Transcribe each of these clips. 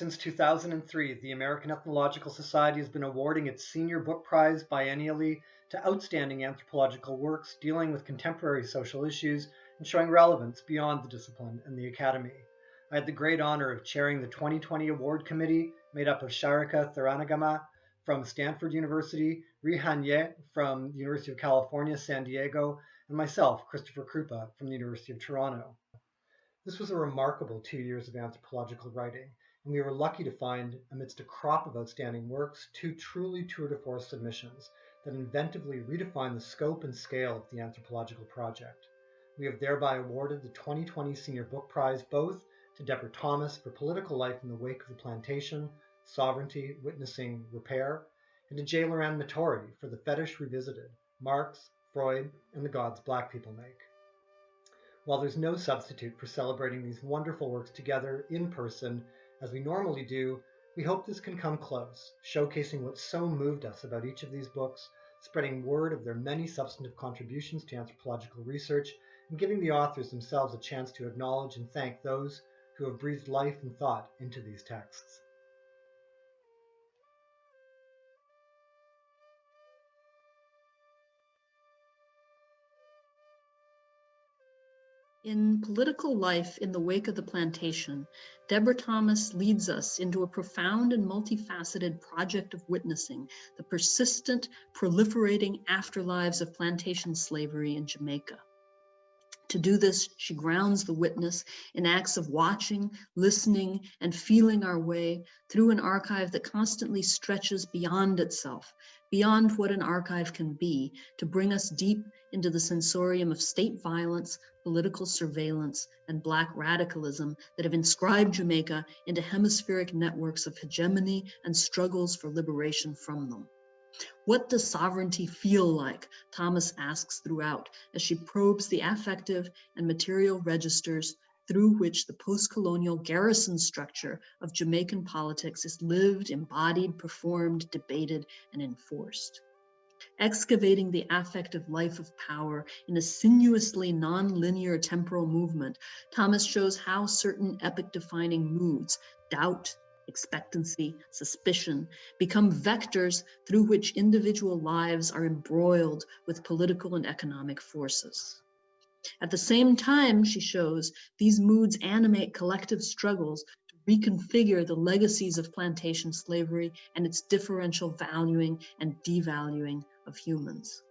Since 2003, the American Ethnological Society has been awarding its Senior Book Prize biennially to outstanding anthropological works dealing with contemporary social issues and showing relevance beyond the discipline and the academy. I had the great honor of chairing the 2020 award committee made up of Sharika Tharanagama from Stanford University, Rihan Ye from the University of California, San Diego, and myself, Christopher Krupa from the University of Toronto. This was a remarkable 2 years of anthropological writing, and we were lucky to find, amidst a crop of outstanding works, 2 truly tour de force submissions that inventively redefine the scope and scale of the anthropological project. We have thereby awarded the 2020 Senior Book Prize both to Deborah Thomas for Political Life in the Wake of the Plantation, Sovereignty, Witnessing, Repair, and to J. Lorand Matory for The Fetish Revisited, Marx, Freud, and the Gods Black People Make. While there's no substitute for celebrating these wonderful works together in person, as we normally do, we hope this can come close, showcasing what so moved us about each of these books, spreading word of their many substantive contributions to anthropological research, and giving the authors themselves a chance to acknowledge and thank those who have breathed life and thought into these texts. In Political Life in the Wake of the Plantation, Deborah Thomas leads us into a profound and multifaceted project of witnessing the persistent, proliferating afterlives of plantation slavery in Jamaica. To do this, she grounds the witness in acts of watching, listening, and feeling our way through an archive that constantly stretches beyond itself, beyond what an archive can be, to bring us deep into the sensorium of state violence, political surveillance, and Black radicalism that have inscribed Jamaica into hemispheric networks of hegemony and struggles for liberation from them. What does sovereignty feel like? Thomas asks throughout as she probes the affective and material registers through which the post-colonial garrison structure of Jamaican politics is lived, embodied, performed, debated, and enforced. Excavating the affective life of power in a sinuously non-linear temporal movement, Thomas shows how certain epoch-defining moods, doubt, expectancy, suspicion, become vectors through which individual lives are embroiled with political and economic forces. At the same time, she shows, these moods animate collective struggles to reconfigure the legacies of plantation slavery and its differential valuing and devaluing of humans.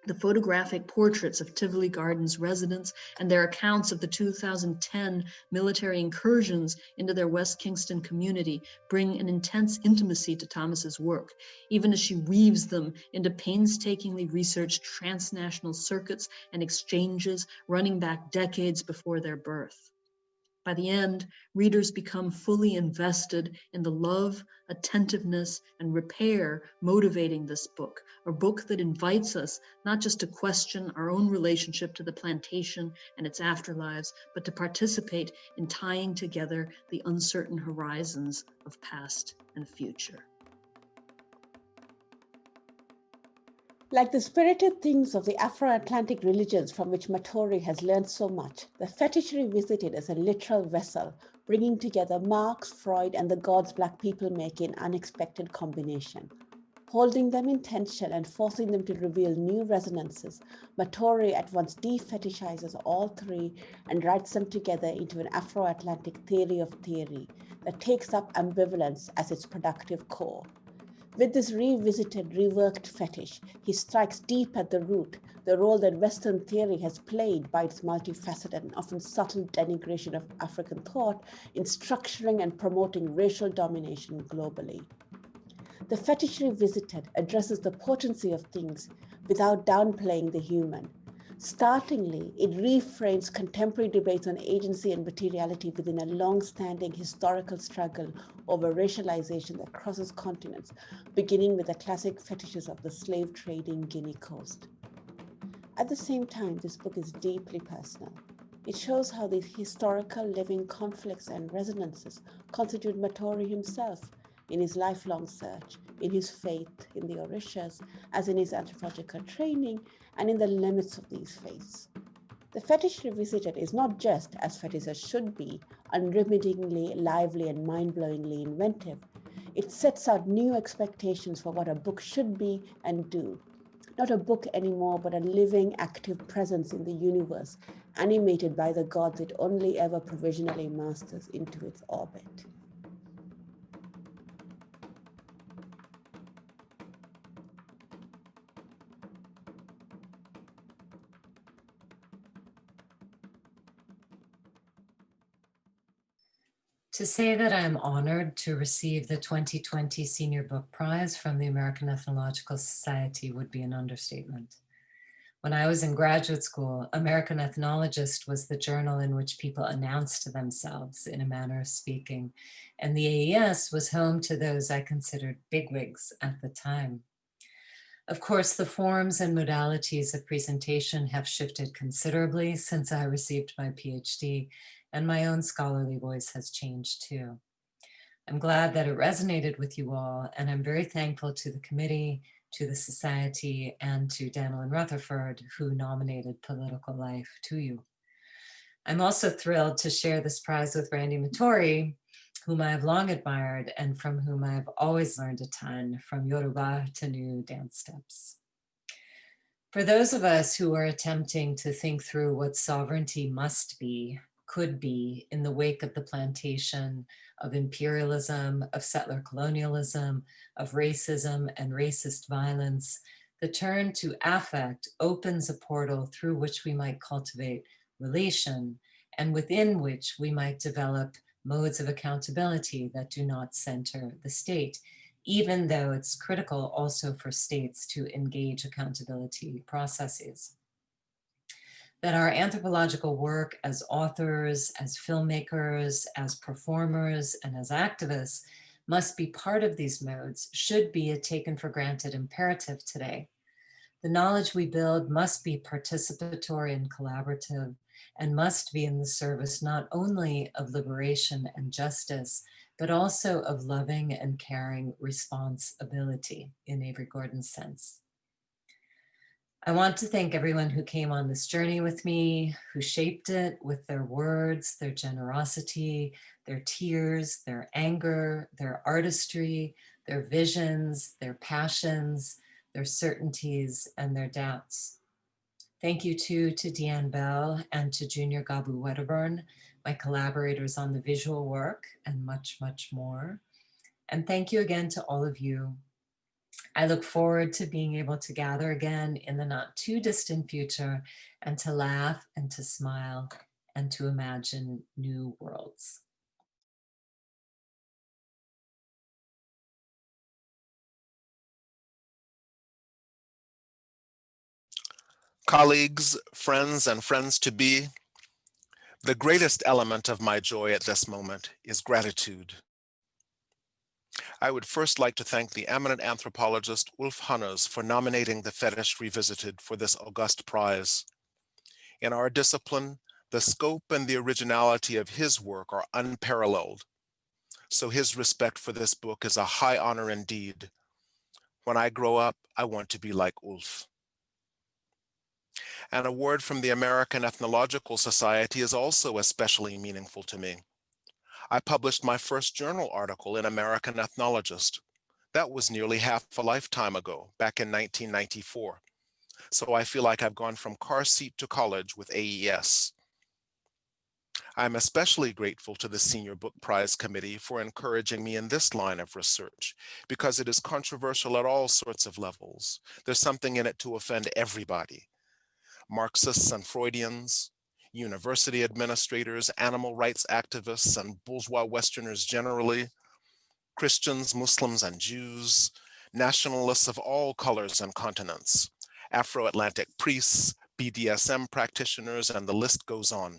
The photographic portraits of Tivoli Gardens residents and their accounts of the 2010 military incursions into their West Kingston community bring an intense intimacy to Thomas's work, even as she weaves them into painstakingly researched transnational circuits and exchanges running back decades before their birth. By the end, readers become fully invested in the love, attentiveness, and repair motivating this book, a book that invites us not just to question our own relationship to the plantation and its afterlives, but to participate in tying together the uncertain horizons of past and future. Like the spirited things of the Afro-Atlantic religions from which Matory has learned so much, the Fetish Revisited is a literal vessel, bringing together Marx, Freud, and the gods Black people make in unexpected combination. Holding them in tension and forcing them to reveal new resonances, Matory at once defetishizes all three and writes them together into an Afro-Atlantic theory of theory that takes up ambivalence as its productive core. With this revisited, reworked fetish, he strikes deep at the root, the role that Western theory has played by its multifaceted and often subtle denigration of African thought in structuring and promoting racial domination globally. The Fetish Revisited addresses the potency of things without downplaying the human. Startlingly, it reframes contemporary debates on agency and materiality within a long-standing historical struggle over racialization that crosses continents, beginning with the classic fetishes of the slave trading Guinea coast. At the same time, this book is deeply personal. It shows how these historical living conflicts and resonances constitute Matory himself in his lifelong search, in his faith in the orixás, as in his anthropological training, and in the limits of these faiths. The Fetish Revisited is not just, as fetishes should be, unremittingly, lively, and mind-blowingly inventive. It sets out new expectations for what a book should be and do. Not a book anymore, but a living, active presence in the universe, animated by the gods it only ever provisionally masters into its orbit. To say that I am honored to receive the 2020 Senior Book Prize from the American Ethnological Society would be an understatement. When I was in graduate school, American Ethnologist was the journal in which people announced themselves, in a manner of speaking, and the AES was home to those I considered bigwigs at the time. Of course, the forms and modalities of presentation have shifted considerably since I received my PhD, and my own scholarly voice has changed too. I'm glad that it resonated with you all, and I'm very thankful to the committee, to the society, and to Daniel and Rutherford, who nominated Political Life to you. I'm also thrilled to share this prize with Randy Matory, whom I have long admired and from whom I have always learned a ton, from Yoruba to new dance steps. For those of us who are attempting to think through what sovereignty must be, could be, in the wake of the plantation, of imperialism, of settler colonialism, of racism and racist violence, the turn to affect opens a portal through which we might cultivate relation, and within which we might develop modes of accountability that do not center the state, even though it's critical also for states to engage accountability processes. That our anthropological work as authors, as filmmakers, as performers, and as activists must be part of these modes should be a taken for granted imperative today. The knowledge we build must be participatory and collaborative, and must be in the service not only of liberation and justice, but also of loving and caring responsibility in Avery Gordon's sense. I want to thank everyone who came on this journey with me, who shaped it with their words, their generosity, their tears, their anger, their artistry, their visions, their passions, their certainties, and their doubts. Thank you too to Deanne Bell and to Junior Gabu Wedderburn, my collaborators on the visual work, and much, much more. And thank you again to all of you. I look forward to being able to gather again in the not too distant future and to laugh and to smile and to imagine new worlds. Colleagues, friends, and friends-to-be, the greatest element of my joy at this moment is gratitude. I would first like to thank the eminent anthropologist Ulf Hannes for nominating the Fetish Revisited for this august prize. In our discipline, the scope and the originality of his work are unparalleled, so his respect for this book is a high honor indeed. When I grow up, I want to be like Ulf. An award from the American Ethnological Society is also especially meaningful to me. I published my first journal article in American Ethnologist. That was nearly half a lifetime ago, back in 1994. So I feel like I've gone from car seat to college with AES. I'm especially grateful to the Senior Book Prize Committee for encouraging me in this line of research, because it is controversial at all sorts of levels. There's something in it to offend everybody. Marxists and Freudians, university administrators, animal rights activists, and bourgeois Westerners generally, Christians, Muslims, and Jews, nationalists of all colors and continents, Afro-Atlantic priests, BDSM practitioners, and the list goes on.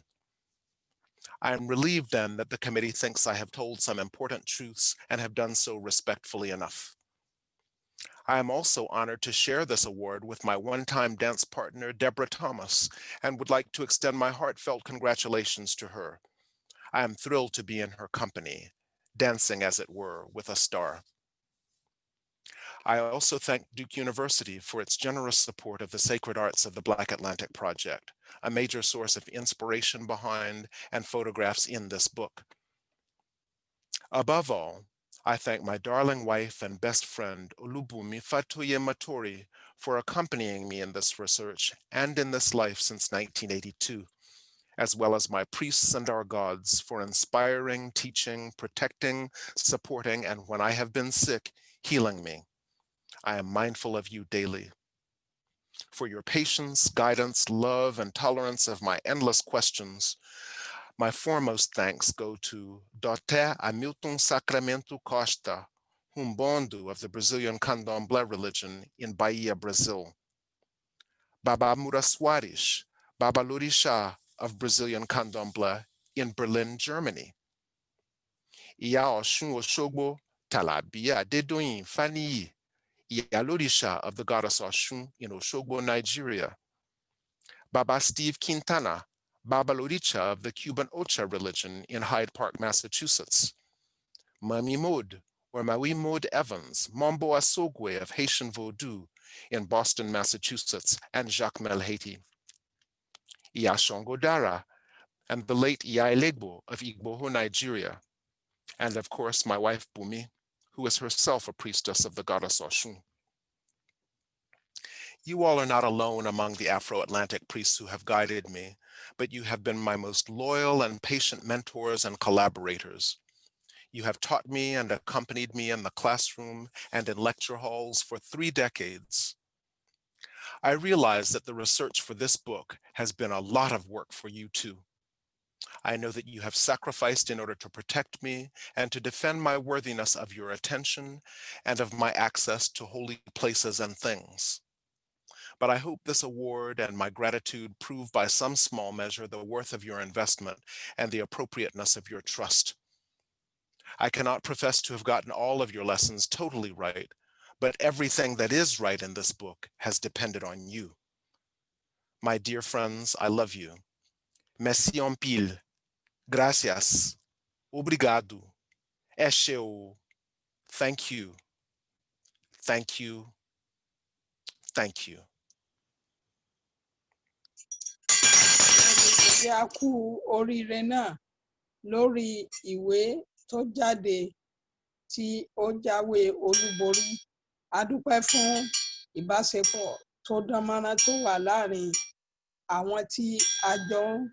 I am relieved then that the committee thinks I have told some important truths and have done so respectfully enough. I am also honored to share this award with my one-time dance partner, Deborah Thomas, and would like to extend my heartfelt congratulations to her. I am thrilled to be in her company, dancing, as it were, with a star. I also thank Duke University for its generous support of the sacred arts of the Black Atlantic Project, a major source of inspiration behind and photographs in this book. Above all, I thank my darling wife and best friend, Olubunmi Fatoye Matory, for accompanying me in this research and in this life since 1982, as well as my priests and our gods for inspiring, teaching, protecting, supporting, and when I have been sick, healing me. I am mindful of you daily. For your patience, guidance, love, and tolerance of my endless questions, my foremost thanks go to Dr. Hamilton Sacramento Costa, Humbondo of the Brazilian Candomblé religion in Bahia, Brazil. Baba Mura Soares, Baba Lorixá of Brazilian Candomblé in Berlin, Germany. Iya Oshun Oshogbo Talabia Dedoyin Faniyi, Iya Lorixá of the goddess Oshun in Oshogbo, Nigeria. Baba Steve Quintana, Baba Loricha of the Cuban Ocha religion in Hyde Park, Massachusetts. Mami Maud, or Maui Maud Evans, Mambo Asogwe of Haitian Vodou in Boston, Massachusetts, and Jacques Melheti. Iya Shongo Dara, and the late Iya Elegbo of Igboho, Nigeria. And of course, my wife Bumi, who is herself a priestess of the goddess Oshun. You all are not alone among the Afro-Atlantic priests who have guided me, but you have been my most loyal and patient mentors and collaborators. You have taught me and accompanied me in the classroom and in lecture halls for 3 decades. I realize that the research for this book has been a lot of work for you too. I know that you have sacrificed in order to protect me and to defend my worthiness of your attention and of my access to holy places and things. But I hope this award and my gratitude prove by some small measure the worth of your investment and the appropriateness of your trust. I cannot profess to have gotten all of your lessons totally right, but everything that is right in this book has depended on you. My dear friends, I love you. Merci en pile. Gracias. Obrigado. Esheo. Thank you. Thank you. Thank you. A kú oríire náà lórí ìwé tó jáde tí ó jáwé olúborí. A dúpẹ́ fún ìbáṣepọ̀ tó dánmọ́rán tó wà láàrin àwọn tí a jọ ń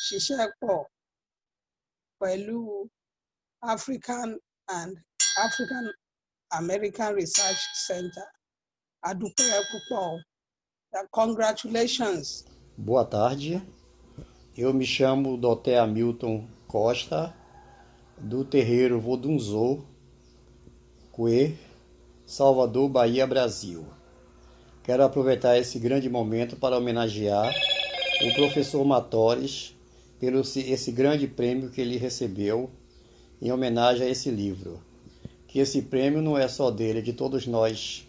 ṣiṣẹ́ pọ̀ pẹ̀lú African and African American Research Center. A dúpẹ́ púpọ̀. Congratulations. Boa tarde. Eu me chamo Dr. Hamilton Costa, do terreiro Vodunzô, Cue, Salvador, Bahia, Brasil. Quero aproveitar esse grande momento para homenagear o professor Matory pelo esse grande prêmio que ele recebeu em homenagem a esse livro. Que esse prêmio não é só dele, é de todos nós,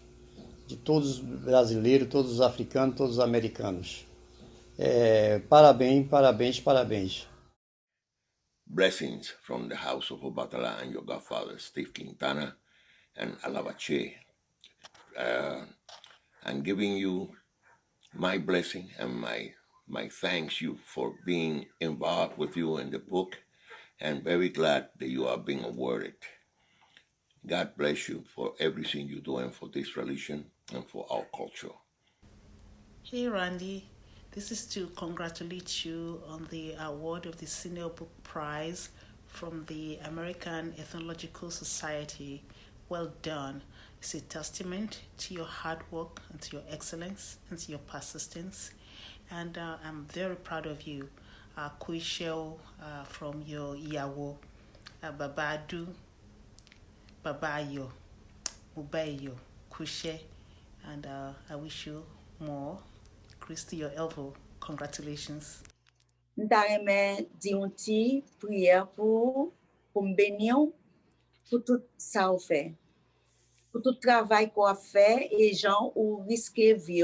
de todos os brasileiros, todos os africanos, todos os americanos. Parabéns, parabéns, parabéns. Blessings from the house of Obatala and your godfather, Steve Quintana and Alabache. I'm giving you my blessing and my thanks you for being involved with you in the book, and very glad that you are being awarded. God bless you for everything you're doing for this religion and for our culture. Hey Randy, this is to congratulate you on the award of the Senior Book Prize from the American Ethnological Society. Well done. It's a testament to your hard work and to your excellence and to your persistence. And I'm very proud of you. Kuishel from your Iyawo, Babadu, Babayo, Ubayo, Kushe, and I wish you more. Christy, your elbow. Congratulations. Ndareme diunti prière pour m'bénir pour tout ça on fait. Pour tout travail qu'on a fait et gens ou risquer vie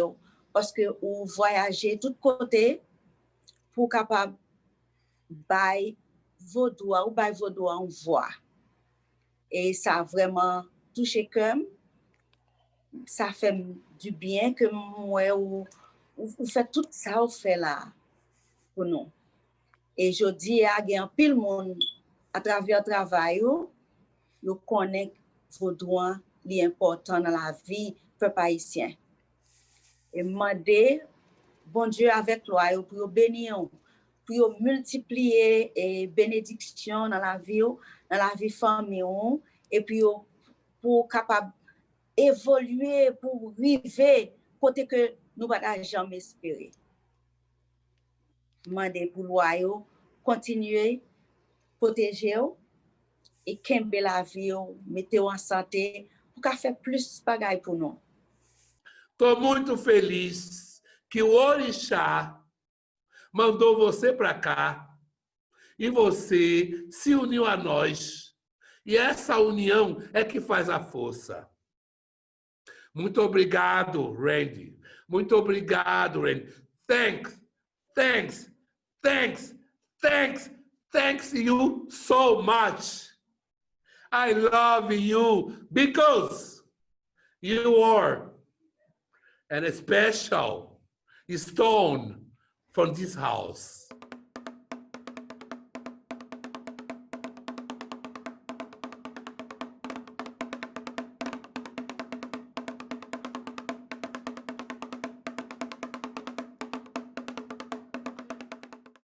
parce que ou voyager tout côté pour capable bail vaudois ou bail vaudois en voix. Et ça a vraiment touché cœur ça fait du bien que moi ou fait tout ça ou fait là pour nous. Et je dis à gen pile monde à travers le travail yo connaît vos droits li important dans la vie peuple haïtien. Et demander bon Dieu avec loi pour bénir pour multiplier et bénédiction dans la vie famille et puis pour capable évoluer pour arriver côté que nous pas jamais espérer. Demander pour loi continuer protéger et kembe la vie mettez en santé pour faire plus bagaille pour nous. Estou muito feliz que o orixá mandou você para cá e você se uniu a nós. E essa união é que faz a força. Muito obrigado, Randy. Muito obrigado, Randy. Thanks, thanks, thanks, thanks, thanks you so much. I love you because you are a special stone from this house.